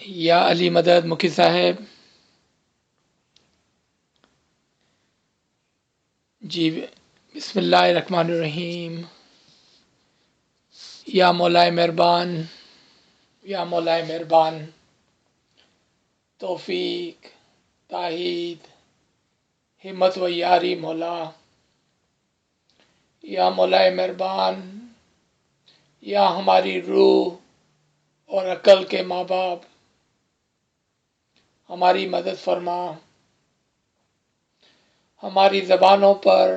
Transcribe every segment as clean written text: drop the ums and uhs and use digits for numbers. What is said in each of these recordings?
یا علی مدد مکی صاحب. جی بسم اللہ الرحمن الرحیم. یا مولائے مہربان، یا مولائے مہربان، توفیق، تائید، ہمت و یاری مولا. یا مولائے مہربان، یا ہماری روح اور عقل کے ماں باپ، ہماری مدد فرما. ہماری زبانوں پر،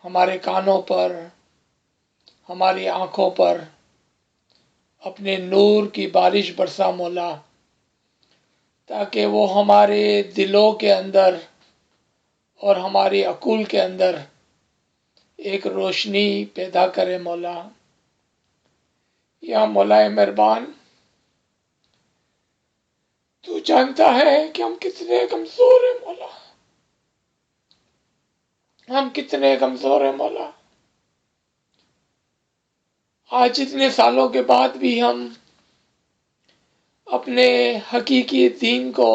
ہمارے کانوں پر، ہماری آنکھوں پر اپنے نور کی بارش برسا مولا، تاکہ وہ ہمارے دلوں کے اندر اور ہماری عقول کے اندر ایک روشنی پیدا کرے مولا. یا مولائے مہربان، تو جانتا ہے کہ ہم کتنے کمزور ہیں مولا، ہم کتنے کمزور ہیں مولا. آج اتنے سالوں کے بعد بھی ہم اپنے حقیقی دین کو،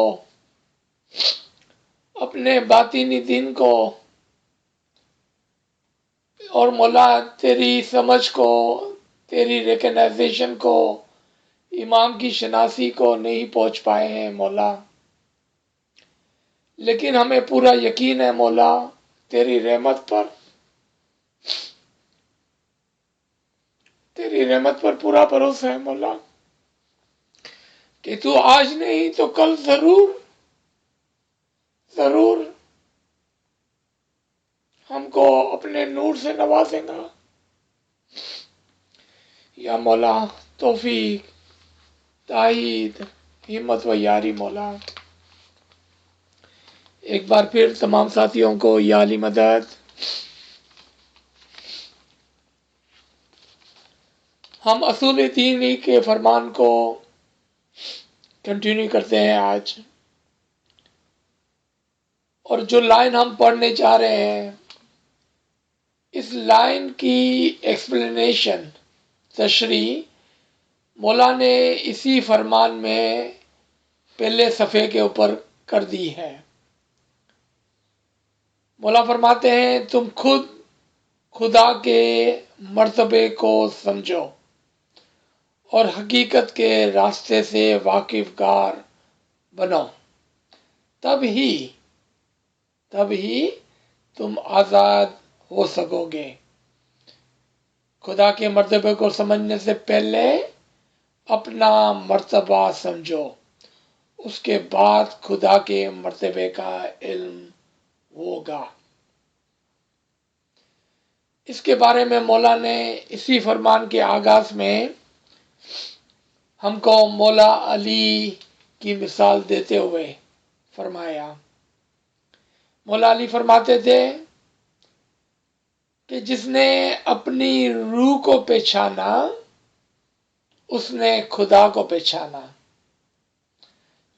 اپنے باطینی دین کو اور مولا تیری سمجھ کو، تیری ریکگنائزیشن کو، امام کی شناسی کو نہیں پہنچ پائے ہیں مولا. لیکن ہمیں پورا یقین ہے مولا، تیری رحمت پر، تیری رحمت پر پورا بھروسہ ہے مولا، کہ تو آج نہیں تو کل ضرور ضرور ہم کو اپنے نور سے نوازے گا. یا مولا توفیق، تائید، ہمت و یاری مولا. ایک بار پھر تمام ساتھیوں کو یا علی مدد. ہم اصول دینی کے فرمان کو کنٹینیو کرتے ہیں آج، اور جو لائن ہم پڑھنے جا رہے ہیں اس لائن کی ایکسپلینیشن، تشریح مولا نے اسی فرمان میں پہلے صفحے کے اوپر کر دی ہے. مولا فرماتے ہیں تم خود خدا کے مرتبے کو سمجھو اور حقیقت کے راستے سے واقف گار بنو، تب ہی تم آزاد ہو سکو گے. خدا کے مرتبے کو سمجھنے سے پہلے اپنا مرتبہ سمجھو، اس کے بعد خدا کے مرتبے کا علم ہوگا. اس کے بارے میں مولا نے اسی فرمان کے آغاز میں ہم کو مولا علی کی مثال دیتے ہوئے فرمایا. مولا علی فرماتے تھے کہ جس نے اپنی روح کو پہچانا اس نے خدا کو پہچانا.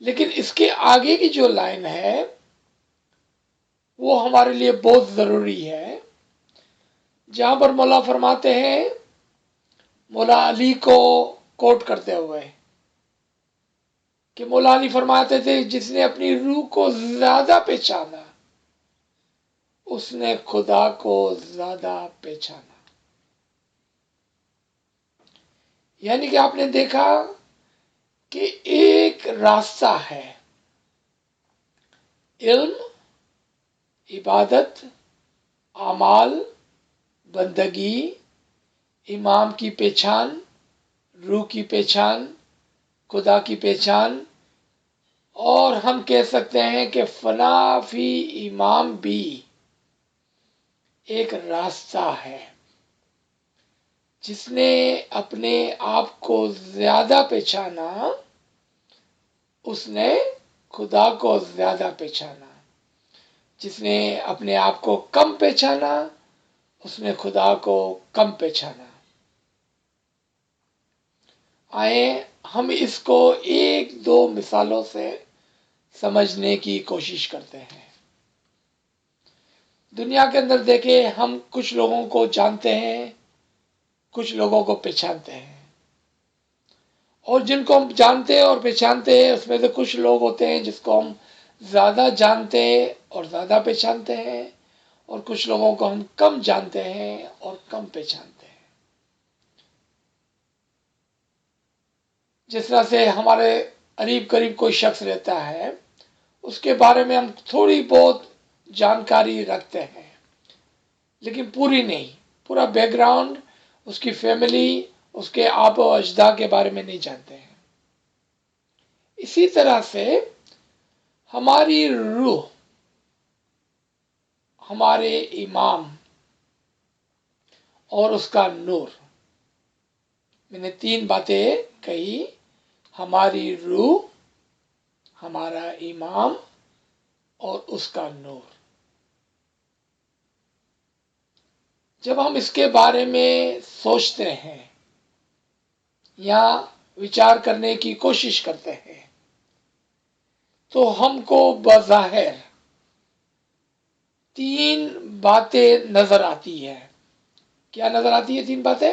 لیکن اس کے آگے کی جو لائن ہے وہ ہمارے لیے بہت ضروری ہے، جہاں پر مولا فرماتے ہیں، مولا علی کو کوٹ کرتے ہوئے، کہ مولا علی فرماتے تھے جس نے اپنی روح کو زیادہ پہچانا اس نے خدا کو زیادہ پہچانا. یعنی کہ آپ نے دیکھا کہ ایک راستہ ہے، علم، عبادت، اعمال، بندگی، امام کی پہچان، روح کی پہچان، خدا کی پہچان، اور ہم کہہ سکتے ہیں کہ فنا فی امام بھی ایک راستہ ہے. جس نے اپنے آپ کو زیادہ پہچانا اس نے خدا کو زیادہ پہچانا. جس نے اپنے آپ کو کم پہچانا اس نے خدا کو کم پہچانا. آئیں ہم اس کو ایک دو مثالوں سے سمجھنے کی کوشش کرتے ہیں. دنیا کے اندر دیکھیں، ہم کچھ لوگوں کو جانتے ہیں، کچھ لوگوں کو پہچانتے ہیں، اور جن کو ہم جانتے ہیں اور پہچانتے ہیں اس میں سے کچھ لوگ ہوتے ہیں جس کو ہم زیادہ جانتے ہیں اور زیادہ پہچانتے ہیں، اور کچھ لوگوں کو ہم کم جانتے ہیں اور کم پہچانتے ہیں۔ جس طرح سے ہمارے قریب قریب کوئی شخص رہتا ہے، اس کے بارے میں ہم تھوڑی بہت جانکاری رکھتے ہیں، لیکن پوری نہیں، پورا بیک گراؤنڈ، اس کی فیملی، اس کے آبا و اجداد کے بارے میں نہیں جانتے ہیں۔ اسی طرح سے ہماری روح، ہمارے امام اور اس کا نور، میں نے 3 باتیں کہی: ہماری روح، ہمارا امام اور اس کا نور۔ جب ہم اس کے بارے میں سوچتے ہیں یا وچار کرنے کی کوشش کرتے ہیں تو ہم کو بظاہر 3 باتیں نظر آتی ہے۔ کیا نظر آتی ہے 3 باتیں؟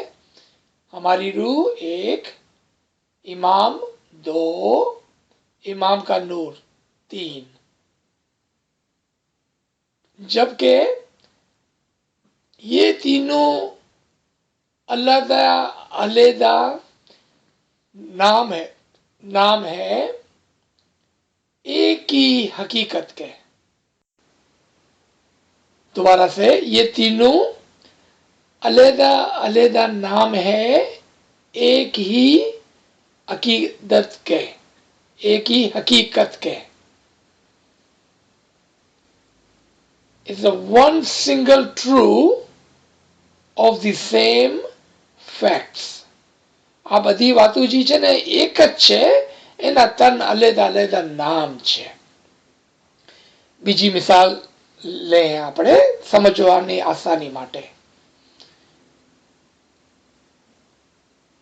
ہماری روح 1، امام 2، امام کا نور 3۔ جبکہ یہ تینوں علیحدہ علیحدہ نام ہے ایک ہی حقیقت کے۔ دوبارہ سے، یہ تینوں علیحدہ علیحدہ نام ہے ایک ہی عقیدت کے، ایک ہی حقیقت کے۔ It's the one single true of the same facts. આ બધી વાતો જે છે ને એક જ છે, એના 3 અલેદા અલેદા નામ છે। બીજી મિસાલ લે આપણે સમજવાની આસાની માટે।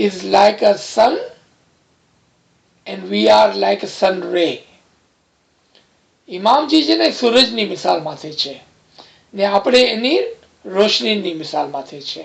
is like a sun and we are like a sun ray. ઇમામજી છે ને સૂરજની મિસાલમાંથી છે ને આપણે એની રોશનીની મિસાલમાંથી છે।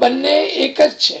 બંને એક જ છે.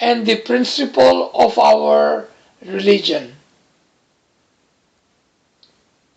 and the principle of our religion,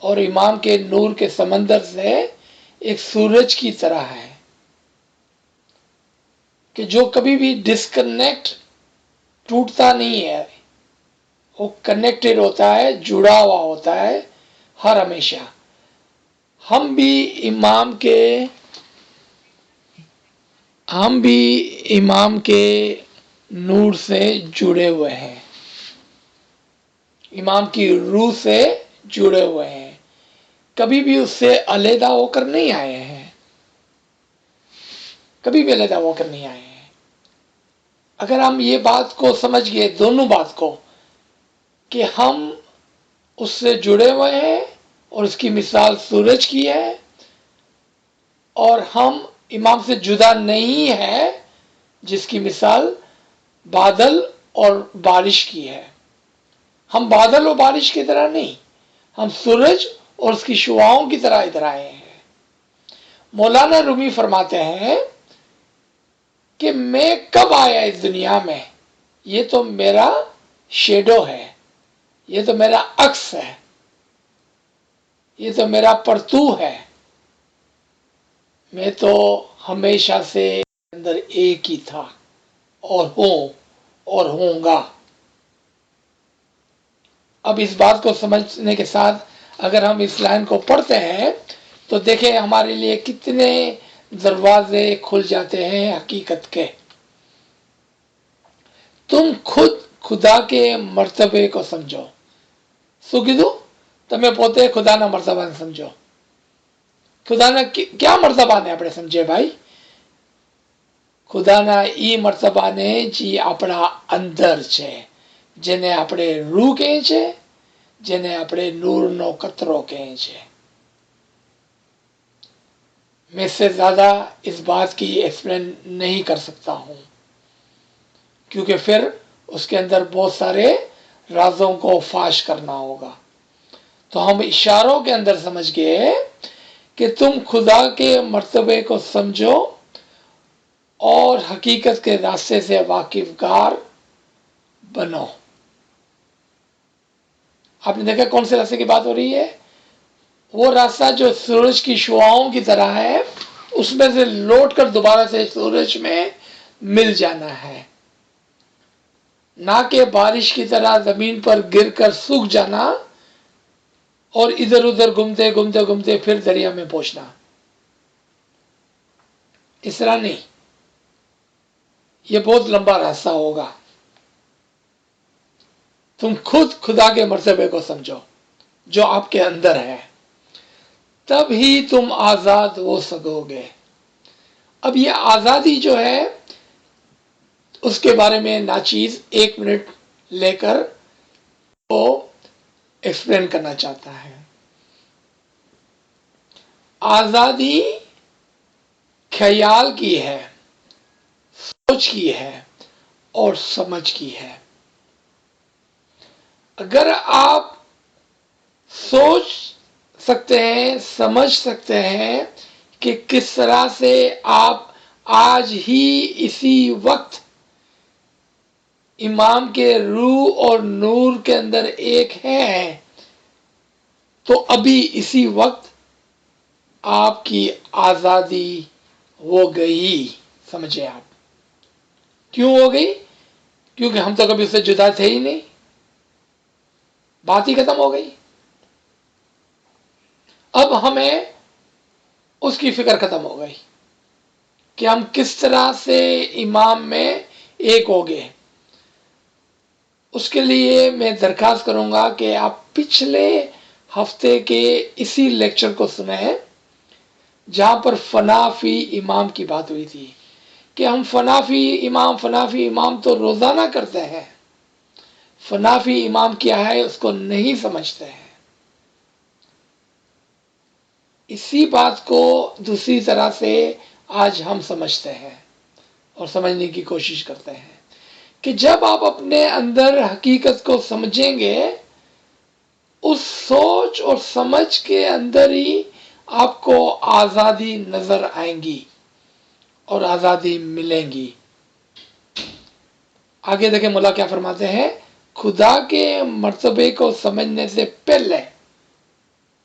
اور امام کے نور کے سمندر سے ایک سورج کی طرح ہے کہ جو کبھی بھی ڈسکنیکٹ ٹوٹتا نہیں ہے، وہ کنیکٹڈ ہوتا ہے، جڑا ہوا ہوتا ہے ہر ہمیشہ۔ ہم بھی امام کے نور سے جڑے ہوئے ہیں، امام کی روح سے جڑے ہوئے ہیں، کبھی بھی اس سے علیحدہ ہو کر نہیں آئے ہیں، کبھی بھی علیحدہ ہو کر نہیں آئے ہیں۔ اگر ہم یہ بات کو سمجھ گئے، دونوں بات کو، کہ ہم اس سے جڑے ہوئے ہیں اور اس کی مثال سورج کی ہے، اور ہم امام سے جدا نہیں ہے جس کی مثال بادل اور بارش کی ہے۔ ہم بادل اور بارش کی طرح نہیں، ہم سورج اور اس کی شعاؤں کی طرح ادھر آئے ہیں۔ مولانا رومی فرماتے ہیں کہ میں کب آیا اس دنیا میں، یہ تو میرا شیڈو ہے، یہ تو میرا عکس ہے، یہ تو میرا پرتو ہے، میں تو ہمیشہ سے اندر ایک ہی تھا اور ہوں اور ہوں گا۔ اب اس بات کو سمجھنے کے ساتھ اگر ہم اس لائن کو پڑھتے ہیں تو دیکھیں ہمارے لیے کتنے دروازے کھل جاتے ہیں حقیقت کے۔ تم خود خدا کے مرتبے کو سمجھو۔ શું કીધું؟ તમે પોતે ખુદાના મર્તબાને સમજો. ખુદાના ક્યાં મર્તબાને આપણે સમજે ભાઈ? ખુદાના ઈ મર્તબાને જે આપણા અંદર છે, જેને આપણે રૂહ કહે છે, જેને આપણે નૂરનો કતરો કહે છે. میں اس سے زیادہ اس بات کی ایکسپلین نہیں کر سکتا ہوں، کیونکہ پھر اس کے اندر بہت سارے رازوں کو فاش کرنا ہوگا۔ تو ہم اشاروں کے اندر سمجھ گئے کہ تم خدا کے مرتبے کو سمجھو اور حقیقت کے راستے سے واقف گار بنو۔ آپ نے دیکھا کون سے راستے کی بات ہو رہی ہے؟ وہ راستہ جو سورج کی شعاؤں کی طرح ہے، اس میں سے لوٹ کر دوبارہ سے سورج میں مل جانا ہے، نہ کہ بارش کی طرح زمین پر گر کر سوکھ جانا اور ادھر ادھر گھومتے گھومتے گھومتے پھر دریا میں پہنچنا۔ اس طرح نہیں، یہ بہت لمبا راستہ ہوگا۔ تم خود خدا کے مرتبے کو سمجھو جو آپ کے اندر ہے، تب ہی تم آزاد ہو سکو گے۔ اب یہ آزادی جو ہے اس کے بارے میں ناچیز 1 منٹ لے کر وہ ایکسپلین کرنا چاہتا ہے۔ آزادی خیال کی ہے، سوچ کی ہے اور سمجھ کی ہے۔ اگر آپ سوچ سکتے ہیں، سمجھ سکتے ہیں کہ کس طرح سے آپ آج ہی اسی وقت امام کے روح اور نور کے اندر ایک ہیں، تو ابھی اسی وقت آپ کی آزادی ہو گئی۔ سمجھے آپ کیوں ہو گئی؟ کیونکہ ہم تو کبھی اس سے جدا تھے ہی نہیں، بات ہی ختم ہو گئی۔ اب ہمیں اس کی فکر ختم ہو گئی کہ ہم کس طرح سے امام میں ایک ہو گئے۔ اس کے لیے میں درخواست کروں گا کہ آپ پچھلے ہفتے کے اسی لیکچر کو سنیں جہاں پر فنا فی امام کی بات ہوئی تھی کہ ہم فنا فی امام تو روزانہ کرتے ہیں، فنا فی امام کیا ہے اس کو نہیں سمجھتے ہیں۔ اسی بات کو دوسری طرح سے آج ہم سمجھتے ہیں اور سمجھنے کی کوشش کرتے ہیں کہ جب آپ اپنے اندر حقیقت کو سمجھیں گے، اس سوچ اور سمجھ کے اندر ہی آپ کو آزادی نظر آئیں گی اور آزادی ملیں گی۔ آگے دیکھیں مولا کیا فرماتے ہیں، خدا کے مرتبے کو سمجھنے سے پہلے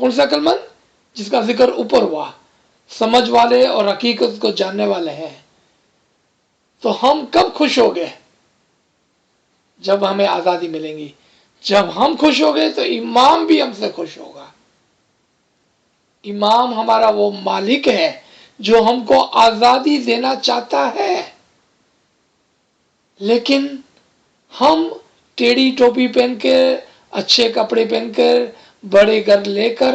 کون سا عقل مند؟ جس کا ذکر اوپر ہوا، سمجھ والے اور حقیقت کو جاننے والے ہیں۔ تو ہم کب خوش ہو گئے؟ جب ہمیں آزادی ملیں گی۔ جب ہم خوش ہو گئے تو امام بھی ہم سے خوش ہوگا۔ امام ہمارا وہ مالک ہے جو ہم کو آزادی دینا چاہتا ہے، لیکن ہم ٹیڑھی ٹوپی پہن کر، اچھے کپڑے پہن کر، بڑے گھر لے کر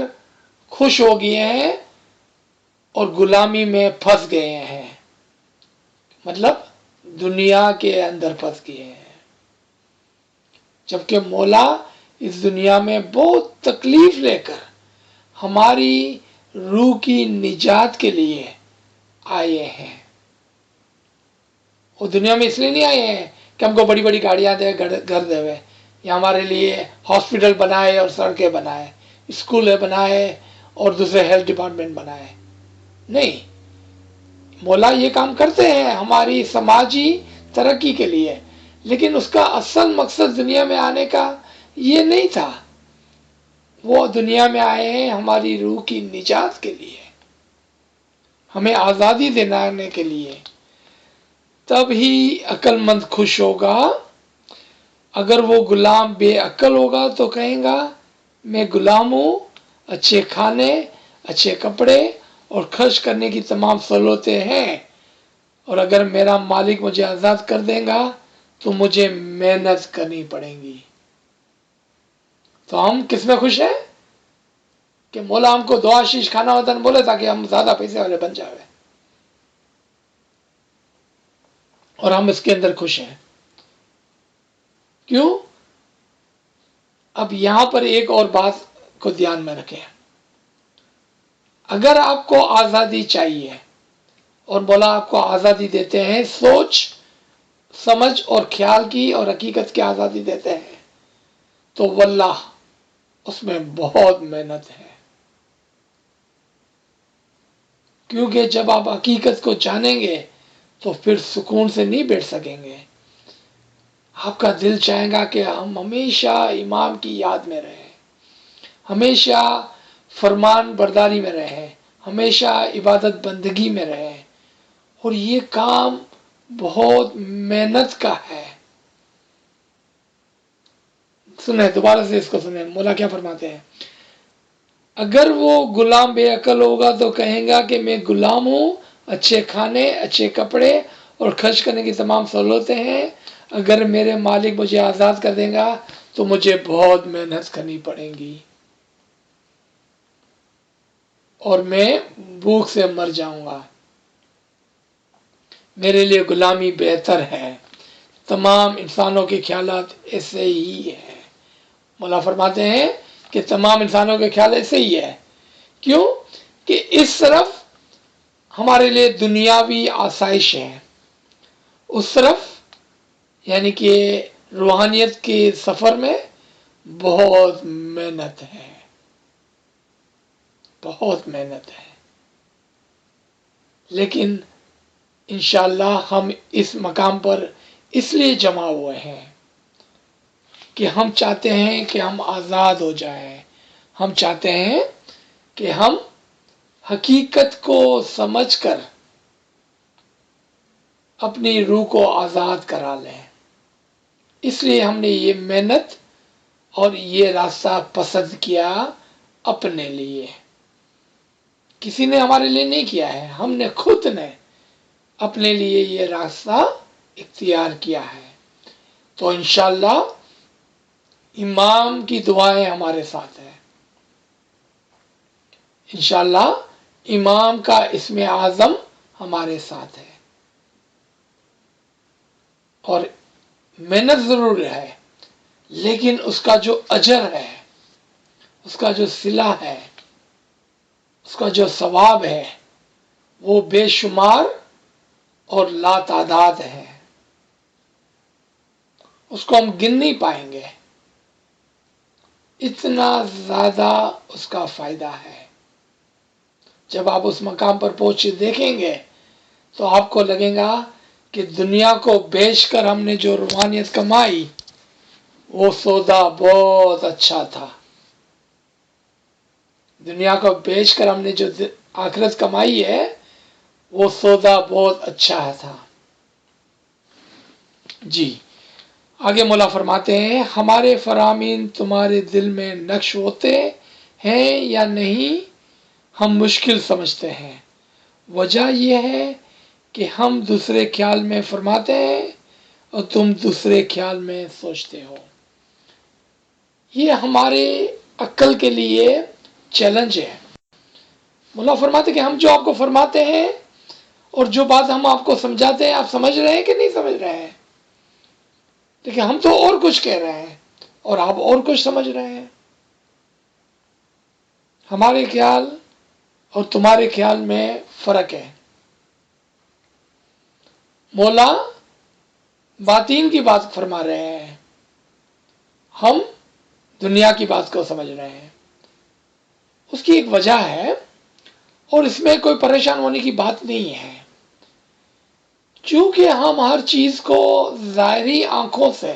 خوش ہو گئے ہیں اور غلامی میں پھنس گئے ہیں، مطلب دنیا کے اندر پھنس گئے ہیں، جبکہ مولا اس دنیا میں بہت تکلیف لے کر ہماری روح کی نجات کے لیے آئے ہیں۔ وہ دنیا میں اس لیے نہیں آئے ہیں کہ ہم کو بڑی بڑی گاڑیاں دے، گھر دے ہوئے، یا ہمارے لیے ہاسپٹل بنائے اور سڑکیں بنائے، اسکول بنائے اور دوسرے ہیلتھ ڈپارٹمنٹ بنائے، نہیں۔ مولا یہ کام کرتے ہیں ہماری سماجی ترقی کے لیے، لیکن اس کا اصل مقصد دنیا میں آنے کا یہ نہیں تھا۔ وہ دنیا میں آئے ہیں ہماری روح کی نجات کے لیے، ہمیں آزادی دلانے کے لیے۔ تب ہی عقل مند خوش ہوگا۔ اگر وہ غلام بے عقل ہوگا تو کہیں گا میں غلام ہوں، اچھے کھانے، اچھے کپڑے اور خرچ کرنے کی تمام سہولتیں ہیں، اور اگر میرا مالک مجھے آزاد کر دے گا تو مجھے محنت کرنی پڑے گی۔ تو ہم کس میں خوش ہیں؟ کہ مولا ہم کو دو آشیش کھانا وطن بولے تاکہ ہم زیادہ پیسے والے بن جائے، اور ہم اس کے اندر خوش ہیں۔ کیوں؟ اب یہاں پر ایک اور بات کو دھیان میں رکھیں۔ اگر آپ کو آزادی چاہیے اور مولا آپ کو آزادی دیتے ہیں، سوچ سمجھ اور خیال کی اور حقیقت کی آزادی دیتے ہیں، تو واللہ اس میں بہت محنت ہے، کیونکہ جب آپ حقیقت کو جانیں گے تو پھر سکون سے نہیں بیٹھ سکیں گے۔ آپ کا دل چاہے گا کہ ہم ہمیشہ امام کی یاد میں رہیں، ہمیشہ فرمان برداری میں رہیں، ہمیشہ عبادت بندگی میں رہیں، اور یہ کام بہت محنت کا ہے۔ سنیں، دوبارہ سے اس کو سنیں، مولا کیا فرماتے ہیں؟ اگر وہ غلام بے عقل ہوگا تو کہیں گا کہ میں غلام ہوں، اچھے کھانے، اچھے کپڑے اور خرچ کرنے کی تمام سہولتیں ہیں، اگر میرے مالک مجھے آزاد کر دے گا تو مجھے بہت محنت کرنی پڑے گی اور میں بھوک سے مر جاؤں گا، میرے لیے غلامی بہتر ہے۔ تمام انسانوں کے خیالات ایسے ہی ہیں۔ مولا فرماتے ہیں کہ تمام انسانوں کے خیال ایسے ہی ہے۔ کیوں؟ کہ اس طرف ہمارے لیے دنیاوی آسائش ہے، اس طرف یعنی کہ روحانیت کے سفر میں بہت محنت ہے، بہت محنت ہے، لیکن انشاءاللہ ہم اس مقام پر اس لیے جمع ہوئے ہیں کہ ہم چاہتے ہیں کہ ہم آزاد ہو جائیں، ہم چاہتے ہیں کہ ہم حقیقت کو سمجھ کر اپنی روح کو آزاد کرا لیں۔ اس لیے ہم نے یہ محنت اور یہ راستہ پسند کیا اپنے لیے، کسی نے ہمارے لیے نہیں کیا ہے، ہم نے خود نے اپنے لیے یہ راستہ اختیار کیا ہے۔ تو انشاءاللہ امام کی دعائیں ہمارے ساتھ ہیں، انشاءاللہ امام کا اسم اعظم ہمارے ساتھ ہے، اور محنت ضرور ہے، لیکن اس کا جو اجر ہے، اس کا جو صلہ ہے، اس کا جو ثواب ہے، وہ بے شمار اور لا تعداد ہے، اس کو ہم گن نہیں پائیں گے، اتنا زیادہ اس کا فائدہ ہے۔ جب آپ اس مقام پر پہنچ دیکھیں گے تو آپ کو لگے گا کہ دنیا کو بیچ کر ہم نے جو روحانیت کمائی وہ سودا بہت اچھا تھا، دنیا کو بیچ کر ہم نے جو آخرت کمائی ہے وہ سودا بہت اچھا تھا۔ جی آگے مولا فرماتے ہیں ہمارے فرامین تمہارے دل میں نقش ہوتے ہیں یا نہیں ہم مشکل سمجھتے ہیں، وجہ یہ ہے کہ ہم دوسرے خیال میں فرماتے ہیں اور تم دوسرے خیال میں سوچتے ہو۔ یہ ہمارے عقل کے لیے چیلنج ہے۔ مولا فرماتے کہ ہم جو آپ کو فرماتے ہیں اور جو بات ہم آپ کو سمجھاتے ہیں آپ سمجھ رہے ہیں کہ نہیں سمجھ رہے ہیں؟ لیکن ہم تو اور کچھ کہہ رہے ہیں اور آپ اور کچھ سمجھ رہے ہیں۔ ہمارے خیال اور تمہارے خیال میں فرق ہے۔ مولا باطین کی بات فرما رہے ہیں، ہم دنیا کی بات کو سمجھ رہے ہیں۔ اس کی ایک وجہ ہے اور اس میں کوئی پریشان ہونے کی بات نہیں ہے، چونکہ ہم ہر چیز کو ظاہری آنکھوں سے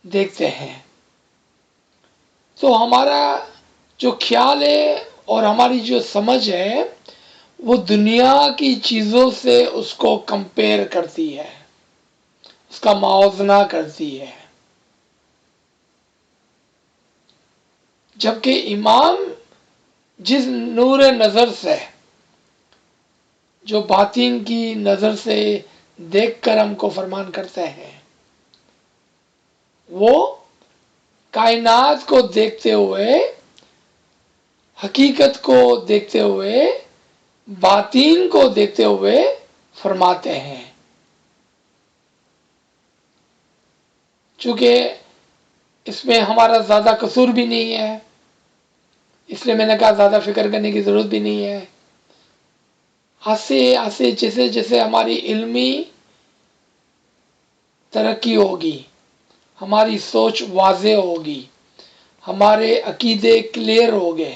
دیکھتے ہیں تو ہمارا جو خیال ہے اور ہماری جو سمجھ ہے وہ دنیا کی چیزوں سے اس کو کمپیئر کرتی ہے، اس کا موازنہ کرتی ہے، جبکہ امام جس نور نظر سے جو باطن کی نظر سے دیکھ کر ہم کو فرمان کرتے ہیں وہ کائنات کو دیکھتے ہوئے، حقیقت کو دیکھتے ہوئے، باطن کو دیکھتے ہوئے فرماتے ہیں۔ چونکہ اس میں ہمارا زیادہ قصور بھی نہیں ہے، اس لیے میں نے کہا زیادہ فکر کرنے کی ضرورت بھی نہیں ہے۔ آستے آستے جیسے جیسے ہماری علمی ترقی ہوگی، ہماری سوچ واضح ہوگی، ہمارے عقیدے کلیئر ہو گئے،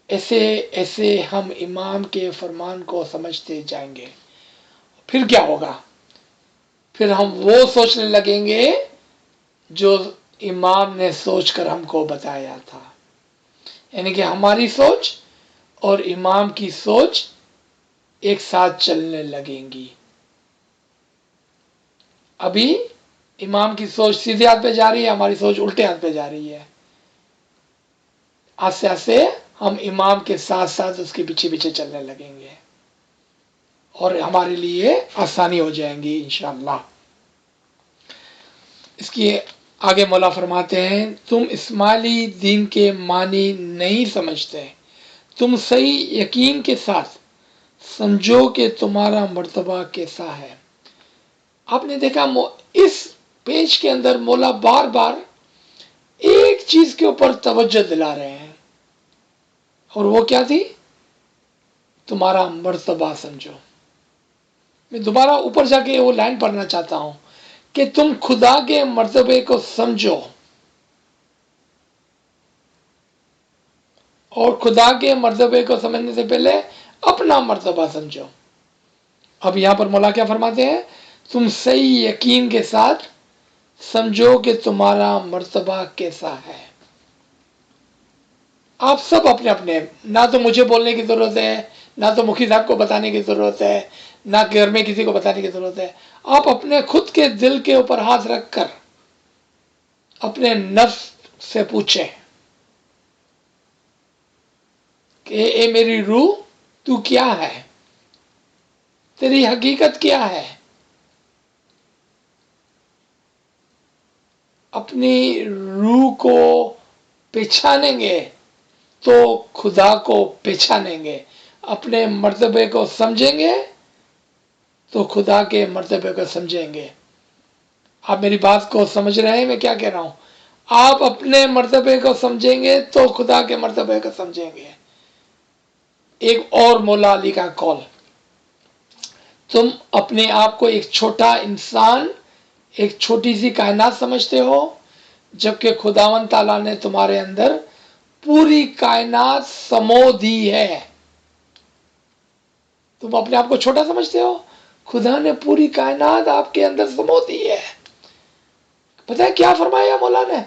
ایسے ایسے ہم امام کے فرمان کو سمجھتے جائیں گے۔ پھر کیا ہوگا؟ پھر ہم وہ سوچنے لگیں گے جو امام نے سوچ کر ہم کو بتایا تھا، یعنی کہ ہماری سوچ اور امام کی سوچ ایک ساتھ چلنے لگیں گی۔ ابھی امام کی سوچ سیدھے ہاتھ پہ جا رہی ہے، ہماری سوچ الٹے ہاتھ پہ جا رہی ہے۔ آستے آستے ہم امام کے ساتھ ساتھ اس کے پیچھے پیچھے چلنے لگیں گے اور ہمارے لیے آسانی ہو جائیں گی انشاءاللہ۔ اس کی آگے مولا فرماتے ہیں تم اسماعیلی دین کے معنی نہیں سمجھتے، تم صحیح یقین کے ساتھ سمجھو کہ تمہارا مرتبہ کیسا ہے۔ آپ نے دیکھا اس پیج کے اندر مولا بار بار ایک چیز کے اوپر توجہ دلا رہے ہیں، اور وہ کیا تھی؟ تمہارا مرتبہ سمجھو۔ میں دوبارہ اوپر جا کے وہ لائن پڑھنا چاہتا ہوں کہ تم خدا کے مرتبے کو سمجھو، اور خدا کے مرتبے کو سمجھنے سے پہلے اپنا مرتبہ سمجھو۔ اب یہاں پر مولا کیا فرماتے ہیں؟ تم صحیح یقین کے ساتھ سمجھو کہ تمہارا مرتبہ کیسا ہے۔ آپ سب اپنے اپنے، نہ تو مجھے بولنے کی ضرورت ہے، نہ تو مخی صاحب کو بتانے کی ضرورت ہے، نہ گھر میں کسی کو بتانے کی ضرورت ہے۔ آپ اپنے خود کے دل کے اوپر ہاتھ رکھ کر اپنے نفس سے پوچھیں کہ اے میری روح تو کیا ہے، تیری حقیقت کیا ہے۔ اپنی روح کو پہچانیں گے تو خدا کو پہچانیں گے، اپنے مرتبے کو سمجھیں گے تو خدا کے مرتبے کو سمجھیں گے۔ آپ میری بات کو سمجھ رہے ہیں میں کیا کہہ رہا ہوں؟ آپ اپنے مرتبے کو سمجھیں گے تو خدا کے مرتبے کو سمجھیں گے۔ ایک اور مولا علی کا قول، تم اپنے آپ کو ایک چھوٹا انسان، ایک چھوٹی سی کائنات سمجھتے ہو، جبکہ خداوند تعالیٰ نے تمہارے اندر پوری کائنات سمو دی ہے۔ تم اپنے آپ کو چھوٹا سمجھتے ہو، خدا نے پوری کائنات آپ کے اندر سمو دی ہے۔ پتہ ہے کیا فرمایا مولا نے؟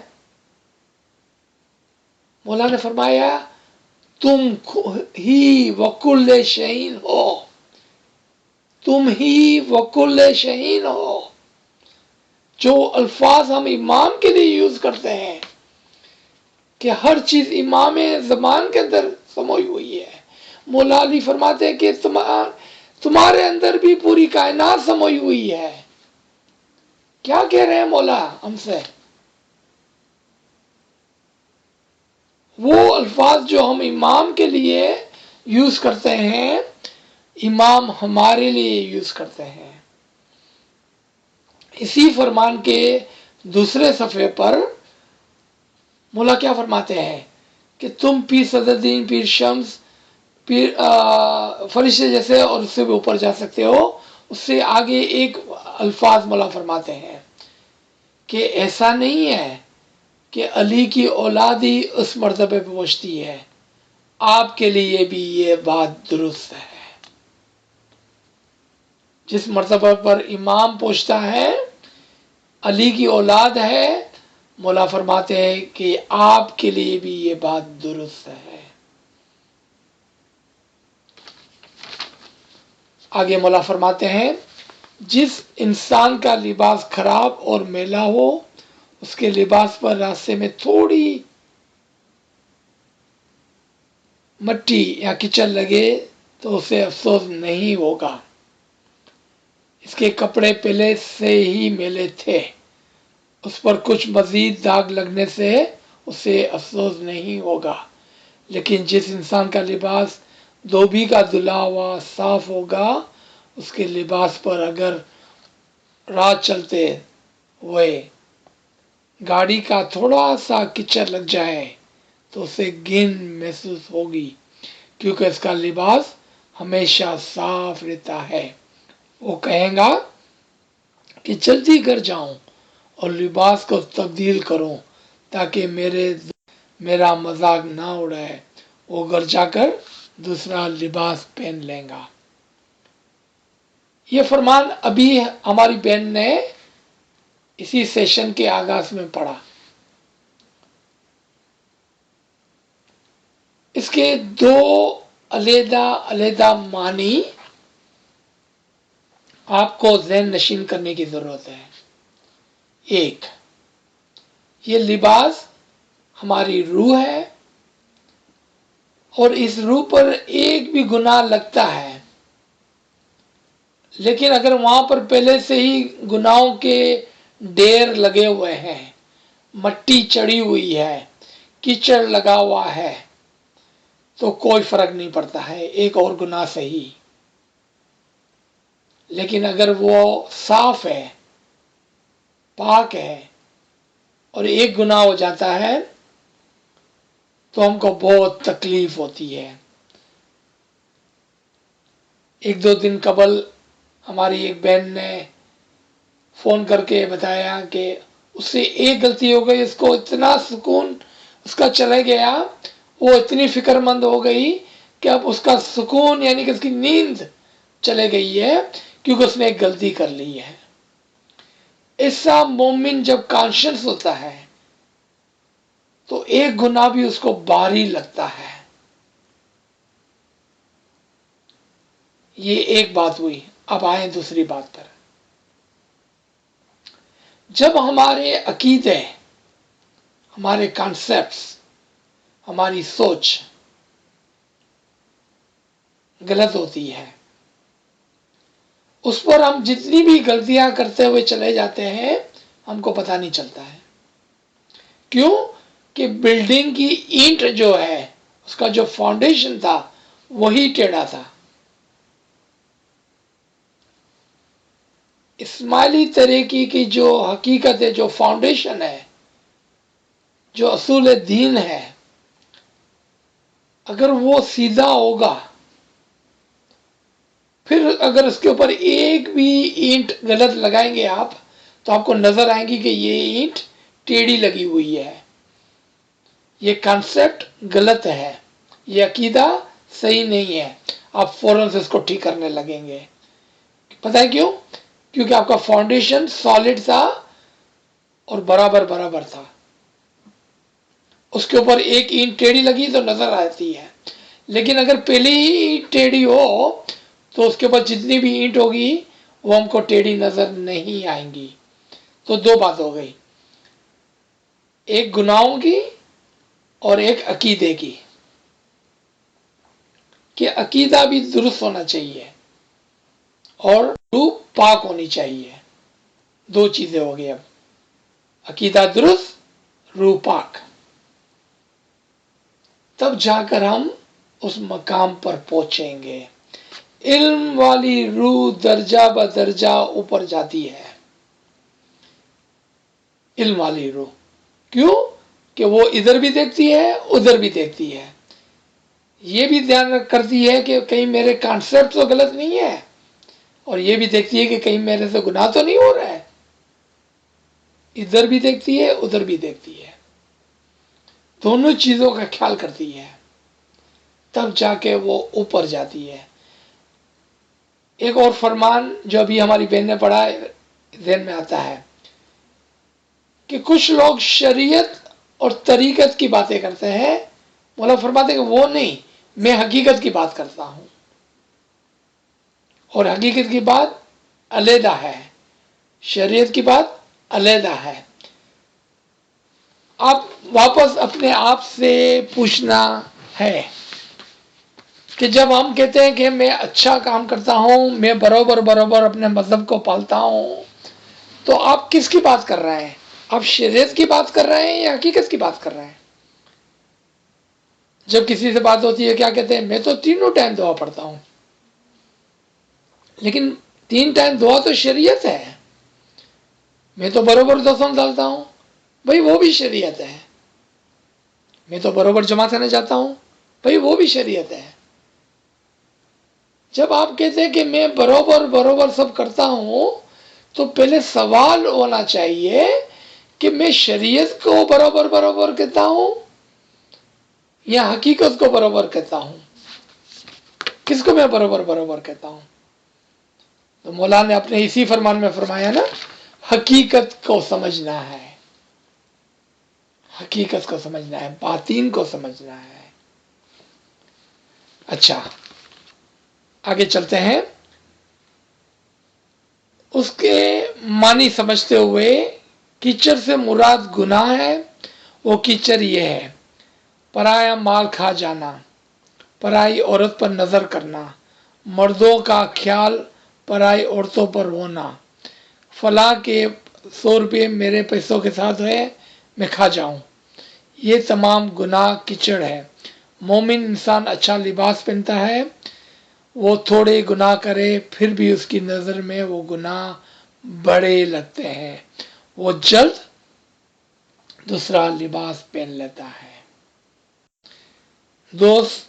مولا نے فرمایا تم ہی وکل شہین ہو، تم ہی وکل شہین ہو۔ جو الفاظ ہم امام کے لیے یوز کرتے ہیں کہ ہر چیز امام زمان کے اندر سموئی ہوئی ہے، مولا علی فرماتے ہیں کہ تمہارے اندر بھی پوری کائنات سموئی ہوئی ہے۔ کیا کہہ رہے ہیں مولا ہم سے؟ وہ الفاظ جو ہم امام کے لیے یوز کرتے ہیں، امام ہمارے لیے یوز کرتے ہیں۔ اسی فرمان کے دوسرے صفحے پر مولا کیا فرماتے ہیں کہ تم پیر صدرالدین، پیر شمس، پیر فرشتے جیسے اور اس سے بھی اوپر جا سکتے ہو۔ اس سے آگے ایک الفاظ مولا فرماتے ہیں کہ ایسا نہیں ہے کہ علی کی اولاد ہی اس مرتبے پہ پہنچتی ہے، آپ کے لیے بھی یہ بات درست ہے۔ جس مرتبہ پر امام پہنچتا ہے، علی کی اولاد ہے، مولا فرماتے ہیں کہ آپ کے لیے بھی یہ بات درست ہے۔ آگے مولا فرماتے ہیں جس انسان کا لباس خراب اور میلا ہو، اس کے لباس پر راستے میں تھوڑی مٹی یا کیچڑ لگے تو اسے افسوس نہیں ہوگا، اس کے کپڑے پہلے سے ہی میلے تھے، اس پر کچھ مزید داغ لگنے سے اسے افسوس نہیں ہوگا۔ لیکن جس انسان کا لباس دھوبی کا دھلا ہوا صاف ہوگا، اس کے لباس پر اگر راہ چلتے ہوئے گاڑی کا تھوڑا سا کچڑ لگ جائے تو اسے گھن محسوس ہوگی، کیونکہ اس کا لباس ہمیشہ صاف رہتا ہے۔ وہ کہے گا کہ جلدی گھر جاؤں اور لباس کو تبدیل کروں تاکہ میرا مذاق نہ اڑائے۔ وہ گھر جا کر دوسرا لباس پہن لے گا۔ یہ فرمان ابھی ہماری بہن نے اسی سیشن کے آغاز میں پڑھا۔ اس کے دو علیحدہ علیحدہ معنی آپ کو ذہن نشین کرنے کی ضرورت ہے۔ ایک، یہ لباس ہماری روح ہے، اور اس روح پر ایک بھی گناہ لگتا ہے، لیکن اگر وہاں پر پہلے سے ہی گناہوں کے ڈھیر لگے ہوئے ہیں، مٹی چڑھی ہوئی ہے، کیچڑ لگا ہوا ہے، تو کوئی فرق نہیں پڑتا ہے، ایک اور گناہ صحیح۔ لیکن اگر وہ صاف ہے، پاک ہے، اور ایک گناہ ہو جاتا ہے تو ہم کو بہت تکلیف ہوتی ہے۔ ایک دو دن قبل ہماری ایک بہن نے فون کر کے بتایا کہ اس سے ایک غلطی ہو گئی، اس کو اتنا سکون اس کا چلے گیا، وہ اتنی فکر مند ہو گئی کہ اب اس کا سکون یعنی کہ اس کی نیند چلے گئی ہے، کیونکہ اس نے ایک غلطی کر لی ہے۔ ایسا مومن جب کانشنس ہوتا ہے تو ایک گناہ بھی اس کو بھاری لگتا ہے۔ یہ ایک بات ہوئی۔ اب آئیں دوسری بات پر۔ جب ہمارے عقیدے، ہمارے کانسیپٹس، ہماری سوچ غلط ہوتی ہے، اس پر ہم جتنی بھی غلطیاں کرتے ہوئے چلے جاتے ہیں، ہم کو پتہ نہیں چلتا ہے۔ کیوں؟ کہ بلڈنگ کی اینٹ جو ہے، اس کا جو فاؤنڈیشن تھا وہی ٹیڑھا تھا۔ اسماعیلی طریقے کی جو حقیقت ہے، جو فاؤنڈیشن ہے، جو اصول دین ہے، اگر وہ سیدھا ہوگا، پھر اگر اس کے اوپر ایک بھی اینٹ غلط لگائیں گے آپ، تو آپ کو نظر آئیں گی کہ یہ اینٹ ٹیڑھی لگی ہوئی ہے، یہ کانسیپٹ غلط ہے، یہ عقیدہ صحیح نہیں ہے، آپ فوراً سے اس کو ٹھیک کرنے لگیں گے۔ پتہ ہے کیوں؟ کیونکہ آپ کا فاؤنڈیشن سالڈ تھا اور برابر برابر تھا۔ اس کے اوپر ایک اینٹ ٹیڑھی لگی تو نظر آتی ہے، لیکن اگر پہلے ہی اینٹ ٹیڑھی ہو تو اس کے اوپر جتنی بھی اینٹ ہوگی وہ ہم کو ٹیڑھی نظر نہیں آئیں گی۔ تو دو بات ہو گئی، ایک گناہوں کی اور ایک عقیدے کی، کہ عقیدہ بھی درست ہونا چاہیے اور روح پاک ہونی چاہیے۔ دو چیزیں ہو گئی، اب عقیدہ درست، روح پاک، تب جا کر ہم اس مقام پر پہنچیں گے۔ علم والی روح درجہ بدرجہ اوپر جاتی ہے، علم والی روح، کیوں کہ وہ ادھر بھی دیکھتی ہے ادھر بھی دیکھتی ہے، یہ بھی دھیان کرتی ہے کہ کہیں میرے کانسیپٹ تو غلط نہیں ہے، اور یہ بھی دیکھتی ہے کہ کہیں میرے سے گناہ تو نہیں ہو رہا ہے، ادھر بھی دیکھتی ہے ادھر بھی دیکھتی ہے، دونوں چیزوں کا خیال کرتی ہے، تب جا کے وہ اوپر جاتی ہے۔ ایک اور فرمان جو ابھی ہماری بہن نے پڑھا ذہن میں آتا ہے کہ کچھ لوگ شریعت اور طریقت کی باتیں کرتے ہیں، مولا فرماتے ہیں کہ وہ نہیں، میں حقیقت کی بات کرتا ہوں، اور حقیقت کی بات علیحدہ ہے، شریعت کی بات علیحدہ ہے۔ آپ واپس اپنے آپ سے پوچھنا ہے کہ جب ہم کہتے ہیں کہ میں اچھا کام کرتا ہوں، میں برابر اپنے مذہب کو پالتا ہوں، تو آپ کس کی بات کر رہے ہیں؟ آپ شریعت کی بات کر رہے ہیں یا حقیقت کی بات کر رہے ہیں؟ جب کسی سے بات ہوتی ہے کیا کہتے ہیں؟ میں تو تینوں ٹائم دعا پڑھتا ہوں، لیکن 3 ٹائم دعا تو شریعت ہے، میں تو برابر دسم ڈالتا ہوں، بھائی وہ بھی شریعت ہے، میں تو برابر جماعت کرنے جاتا ہوں، بھائی وہ بھی شریعت ہے۔ جب آپ کہتے ہیں کہ میں برابر سب کرتا ہوں، تو پہلے سوال ہونا چاہیے کہ میں شریعت کو برابر کہتا ہوں یا حقیقت کو برابر کہتا ہوں، کس کو میں برابر کہتا ہوں؟ تو مولانا نے اپنے اسی فرمان میں فرمایا نا، حقیقت کو سمجھنا ہے، حقیقت کو سمجھنا ہے، باطین کو سمجھنا ہے۔ اچھا، آگے چلتے ہیں۔ اس کے معنی سمجھتے ہوئے، کیچڑ سے مراد گناہ ہے، وہ کیچڑ یہ ہے: پرایا مال کھا جانا، پرائی عورت پر نظر کرنا، مردوں کا خیال پرائی عورتوں پر ہونا، فلاں کے 100 روپے میرے پیسوں کے ساتھ ہے میں کھا جاؤں، یہ تمام گناہ کیچڑ ہے۔ مومن انسان اچھا لباس پہنتا ہے، وہ تھوڑے گناہ کرے پھر بھی اس کی نظر میں وہ گناہ بڑے لگتے ہیں، وہ جلد دوسرا لباس پہن لیتا ہے۔ دوست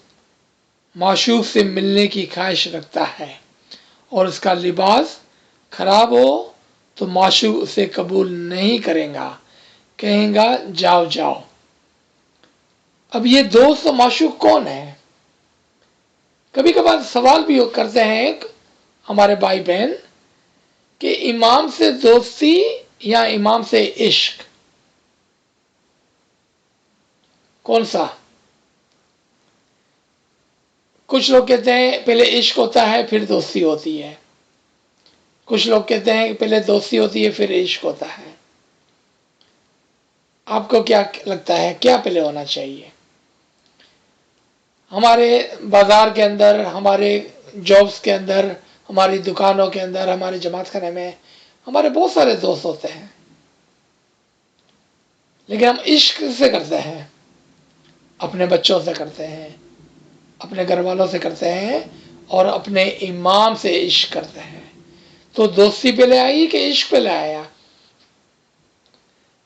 معشوق سے ملنے کی خواہش رکھتا ہے اور اس کا لباس خراب ہو تو معشوق اسے قبول نہیں کرے گا، کہیں گا جاؤ جاؤ۔ اب یہ دوست و معشوق کون ہے؟ کبھی کبھار سوال بھی کرتے ہیں ہمارے بھائی بہن کہ امام سے دوستی یا امام سے عشق، کون سا؟ کچھ لوگ کہتے ہیں پہلے عشق ہوتا ہے پھر دوستی ہوتی ہے، کچھ لوگ کہتے ہیں کہ پہلے دوستی ہوتی ہے پھر عشق ہوتا ہے۔ آپ کو کیا لگتا ہے کیا پہلے ہونا چاہیے؟ ہمارے بازار کے اندر، ہمارے جابس کے اندر، ہماری دکانوں کے اندر، ہمارے جماعت خانے میں ہمارے بہت سارے دوست ہوتے ہیں، لیکن ہم عشق سے کرتے ہیں، اپنے بچوں سے کرتے ہیں، اپنے گھر والوں سے کرتے ہیں، اور اپنے امام سے عشق کرتے ہیں۔ تو دوستی پہلے آئی کہ عشق پہلے آیا؟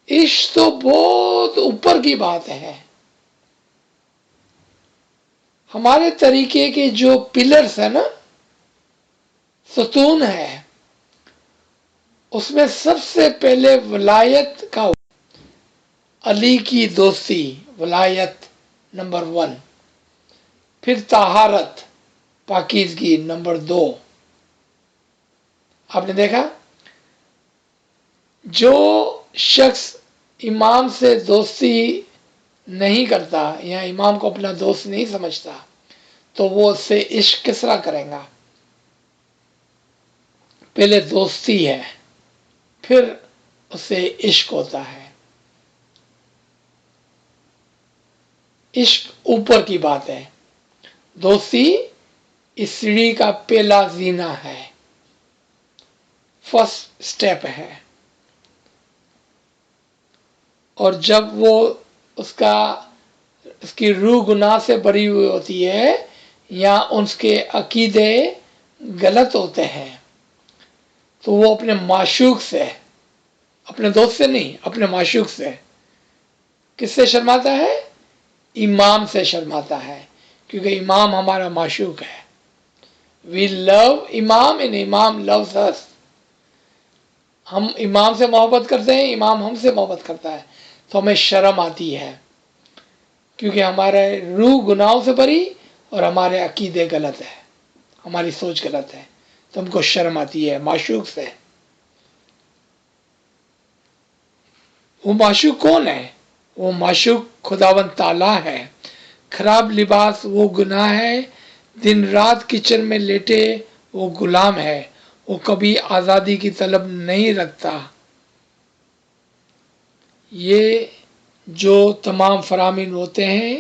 عشق تو بہت اوپر کی بات ہے۔ ہمارے طریقے کے جو پلرز ہیں نا، ستون ہے، اس میں سب سے پہلے ولایت کا، علی کی دوستی، ولایت نمبر 1، پھر طہارت، پاکیزگی نمبر 2۔ آپ نے دیکھا جو شخص امام سے دوستی نہیں کرتا یا امام کو اپنا دوست نہیں سمجھتا تو وہ اس سے عشق کس طرح کرے گا؟ پہلے دوستی ہے، پھر اس سے عشق ہوتا ہے. عشق اوپر کی بات ہے، دوستی اس سیڑھی کا پہلا زینہ ہے، فرسٹ سٹیپ ہے. اور جب وہ اس کی روح گناہ سے بری ہوئی ہوتی ہے یا اس کے عقیدے غلط ہوتے ہیں تو وہ اپنے معشوق سے، اپنے دوست سے نہیں، اپنے معشوق سے، کس سے شرماتا ہے؟ امام سے شرماتا ہے، کیونکہ امام ہمارا معشوق ہے. وی لو امام اینڈ امام لوز اس. ہم امام سے محبت کرتے ہیں، امام ہم سے محبت کرتا ہے، تو ہمیں شرم آتی ہے کیونکہ ہمارے روح گناہوں سے بری اور ہمارے عقیدے غلط ہے، ہماری سوچ غلط ہے، تو ہم کو شرم آتی ہے معشوق سے. وہ معشوق کون ہے؟ وہ معشوق خداوند تعالیٰ ہے. خراب لباس وہ گناہ ہے، دن رات کچن میں لیٹے وہ غلام ہے، وہ کبھی آزادی کی طلب نہیں رکھتا. یہ جو تمام فرامین ہوتے ہیں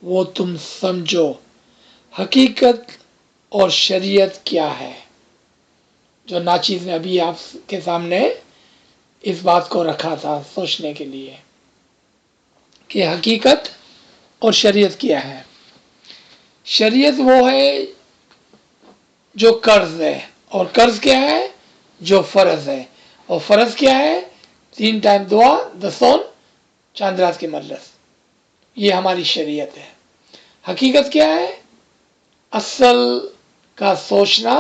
وہ تم سمجھو. حقیقت اور شریعت کیا ہے؟ جو ناچیز نے ابھی آپ کے سامنے اس بات کو رکھا تھا سوچنے کے لیے کہ حقیقت اور شریعت کیا ہے. شریعت وہ ہے جو قرض ہے، اور قرض کیا ہے؟ جو فرض ہے. اور فرض کیا ہے؟ 3 ٹائم دعا، 10 سون، چاند رات کی مجلس. یہ ہماری شریعت ہے. حقیقت کیا ہے؟ اصل کا سوچنا،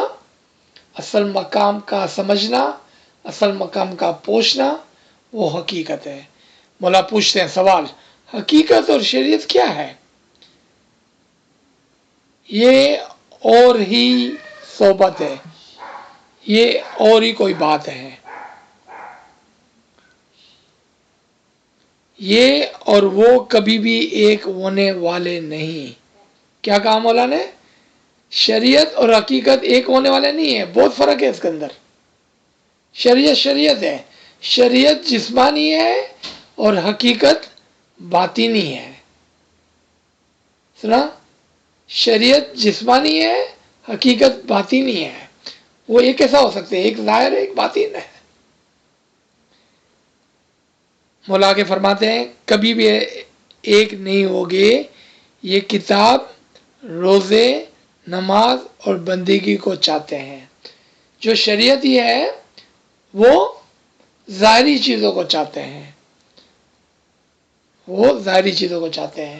اصل مقام کا سمجھنا، اصل مقام کا پوچھنا، وہ حقیقت ہے. مولا پوچھتے ہیں سوال، حقیقت اور شریعت کیا ہے؟ یہ اور ہی صحبت ہے، یہ اور ہی کوئی بات ہے. یہ اور وہ کبھی بھی ایک ہونے والے نہیں. کیا کہا مولا نے؟ شریعت اور حقیقت ایک ہونے والے نہیں ہے، بہت فرق ہے اس کے اندر. شریعت شریعت ہے، شریعت جسمانی ہے اور حقیقت باطینی ہے. سنا؟ شریعت جسمانی ہے، حقیقت باطینی ہے. وہ ایک کیسا ہو سکتے ہیں؟ ایک ظاہر ہے، ایک باطن ہے. مولا کے فرماتے ہیں کبھی بھی ایک نہیں ہوگے. یہ کتاب روزے، نماز اور بندگی کو چاہتے ہیں. جو شریعت یہ ہے وہ ظاہری چیزوں کو چاہتے ہیں، وہ ظاہری چیزوں کو چاہتے ہیں،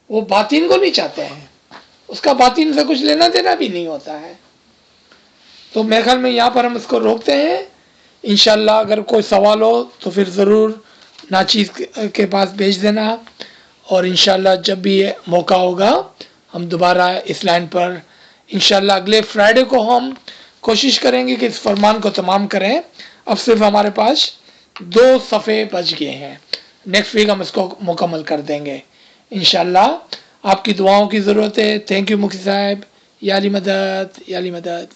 وہ باطن کو نہیں چاہتے ہیں. اس کا باطن سے کچھ لینا دینا بھی نہیں ہوتا ہے. تو میرے خیال میں یہاں پر ہم اس کو روکتے ہیں. انشاءاللہ اگر کوئی سوال ہو تو پھر ضرور ناچیز کے پاس بھیج دینا، اور انشاءاللہ جب بھی موقع ہوگا ہم دوبارہ اس لائن پر انشاءاللہ اگلے فرائیڈے کو ہم کوشش کریں گے کہ اس فرمان کو تمام کریں. اب صرف ہمارے پاس 2 صفحے بچ گئے ہیں، نیکسٹ ویک ہم اس کو مکمل کر دیں گے انشاءاللہ. آپ کی دعاؤں کی ضرورت ہے. تھینک یو مفتی صاحب. یا علی مدد، یا علی مدد.